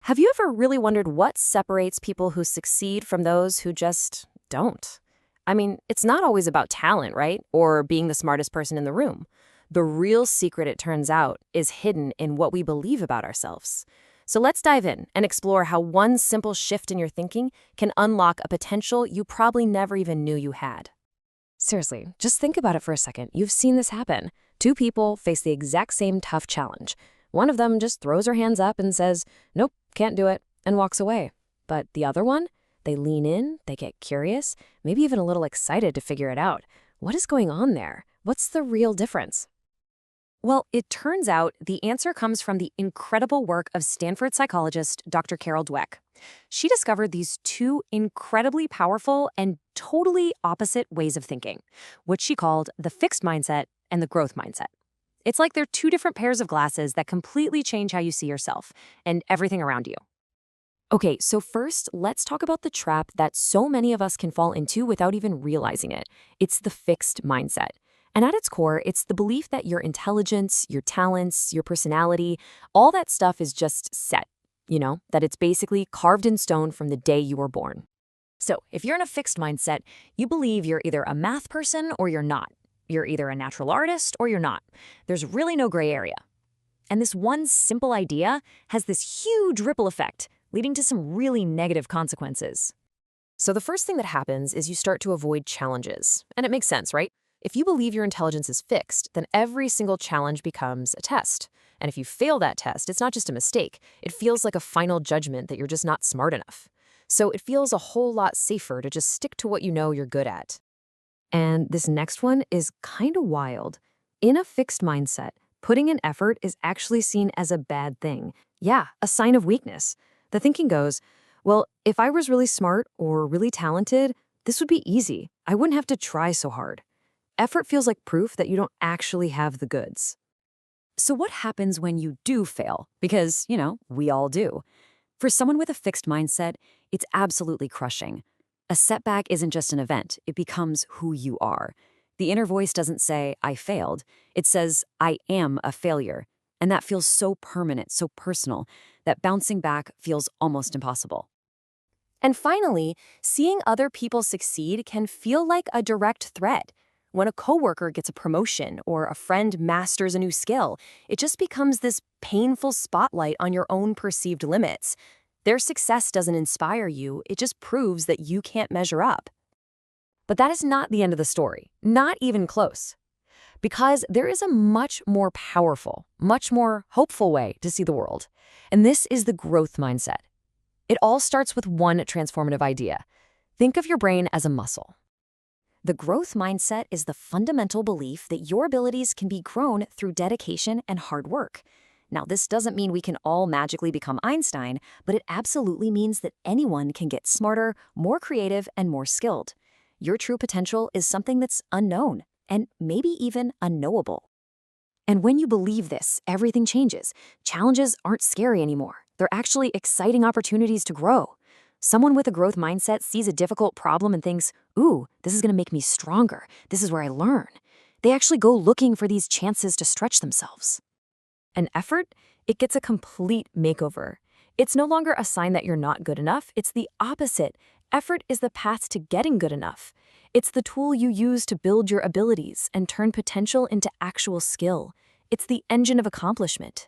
Have you ever really wondered what separates people who succeed from those who just don't? I mean, it's not always about talent, right? Or being the smartest person in the room. The real secret, it turns out, is hidden in what we believe about ourselves. So let's dive in and explore how one simple shift in your thinking can unlock a potential you probably never even knew you had. Seriously, just think about it for a second. You've seen this happen. Two people face the exact same tough challenge. One of them just throws her hands up and says, "Nope, can't do it," and walks away. But the other one, they lean in, they get curious, maybe even a little excited to figure it out. What is going on there? What's the real difference? Well, it turns out the answer comes from the incredible work of Stanford psychologist Dr. Dweck. She discovered these two incredibly powerful and totally opposite ways of thinking, which she called the fixed mindset and the growth mindset. It's like they're two different pairs of glasses that completely change how you see yourself and everything around you. Okay, so first, let's talk about the trap that so many of us can fall into without even realizing it. It's the fixed mindset. And at its core, it's the belief that your intelligence, your talents, your personality, all that stuff is just set. That it's basically carved in stone from the day you were born. So if you're in a fixed mindset, you believe you're either a math person or you're not. You're either a natural artist or you're not. There's really no gray area. And this one simple idea has this huge ripple effect, leading to some really negative consequences. So the first thing that happens is you start to avoid challenges. And it makes sense, right? If you believe your intelligence is fixed, then every single challenge becomes a test. And if you fail that test, it's not just a mistake. It feels like a final judgment that you're just not smart enough. So it feels a whole lot safer to just stick to what you know you're good at. And this next one is kind of wild. In a fixed mindset, putting in effort is actually seen as a bad thing. Yeah, a sign of weakness. The thinking goes, well, if I was really smart or really talented, this would be easy. I wouldn't have to try so hard. Effort feels like proof that you don't actually have the goods. So what happens when you do fail? Because, we all do. For someone with a fixed mindset, it's absolutely crushing. A setback isn't just an event, it becomes who you are. The inner voice doesn't say, "I failed." It says, "I am a failure." And that feels so permanent, so personal, that bouncing back feels almost impossible. And finally, seeing other people succeed can feel like a direct threat. When a coworker gets a promotion or a friend masters a new skill, it just becomes this painful spotlight on your own perceived limits. Their success doesn't inspire you, it just proves that you can't measure up. But that is not the end of the story, not even close. Because there is a much more powerful, much more hopeful way to see the world. And this is the growth mindset. It all starts with one transformative idea. Think of your brain as a muscle. The growth mindset is the fundamental belief that your abilities can be grown through dedication and hard work. Now, this doesn't mean we can all magically become Einstein, but it absolutely means that anyone can get smarter, more creative, and more skilled. Your true potential is something that's unknown and maybe even unknowable. And when you believe this, everything changes. Challenges aren't scary anymore. They're actually exciting opportunities to grow. Someone with a growth mindset sees a difficult problem and thinks, "Ooh, this is going to make me stronger. This is where I learn." They actually go looking for these chances to stretch themselves. And effort, it gets a complete makeover. It's no longer a sign that you're not good enough. It's the opposite. Effort is the path to getting good enough. It's the tool you use to build your abilities and turn potential into actual skill. It's the engine of accomplishment.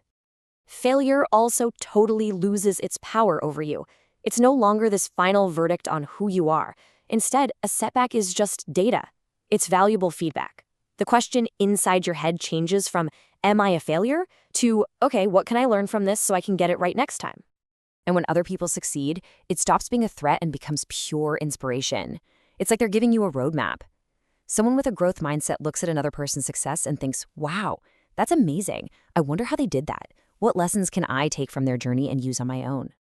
Failure also totally loses its power over you. It's no longer this final verdict on who you are. Instead, a setback is just data. It's valuable feedback. The question inside your head changes from, "Am I a failure?" to, "Okay, what can I learn from this so I can get it right next time?" And when other people succeed, it stops being a threat and becomes pure inspiration. It's like they're giving you a roadmap. Someone with a growth mindset looks at another person's success and thinks, "Wow, that's amazing. I wonder how they did that. What lessons can I take from their journey and use on my own?"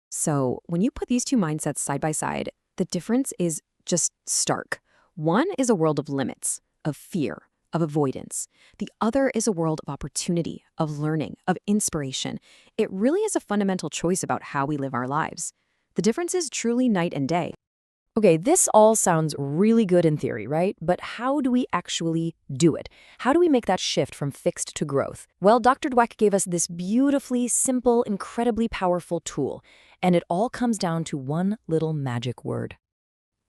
So when you put these two mindsets side by side, the difference is just stark. One is a world of limits, of fear, of avoidance. The other is a world of opportunity, of learning, of inspiration. It really is a fundamental choice about how we live our lives. The difference is truly night and day. Okay, this all sounds really good in theory, right? But how do we actually do it? How do we make that shift from fixed to growth? Well, Dr. Dweck gave us this beautifully simple, incredibly powerful tool, and it all comes down to one little magic word.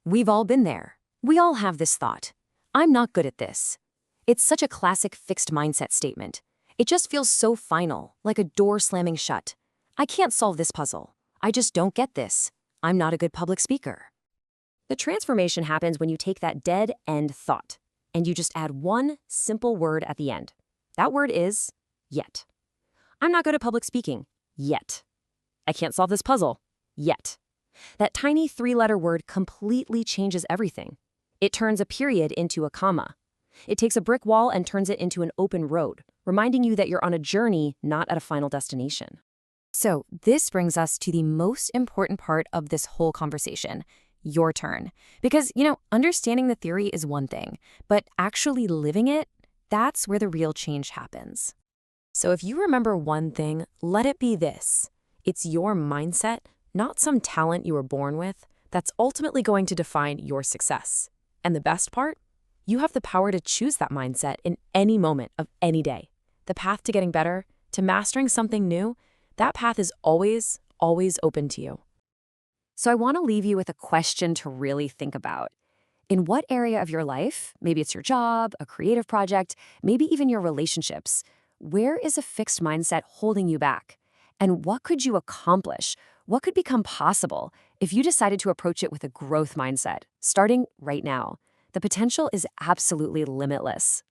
We've all been there. We all have this thought. I'm not good at this. It's such a classic fixed mindset statement. It just feels so final, like a door slamming shut. I can't solve this puzzle. I just don't get this. I'm not a good public speaker. The transformation happens when you take that dead-end thought and you just add one simple word at the end. That word is yet. I'm not good at public speaking yet. I can't solve this puzzle yet. That tiny three-letter word completely changes everything. It turns a period into a comma. It takes a brick wall and turns it into an open road, reminding you that you're on a journey, not at a final destination. So this brings us to the most important part of this whole conversation. Your turn. Because, understanding the theory is one thing, but actually living it, that's where the real change happens. So if you remember one thing, let it be this. It's your mindset, not some talent you were born with, that's ultimately going to define your success. And the best part? You have the power to choose that mindset in any moment of any day. The path to getting better, to mastering something new, that path is always, always open to you. So I want to leave you with a question to really think about. In what area of your life, maybe it's your job, a creative project, maybe even your relationships, where is a fixed mindset holding you back? And what could you accomplish? What could become possible if you decided to approach it with a growth mindset, starting right now? The potential is absolutely limitless.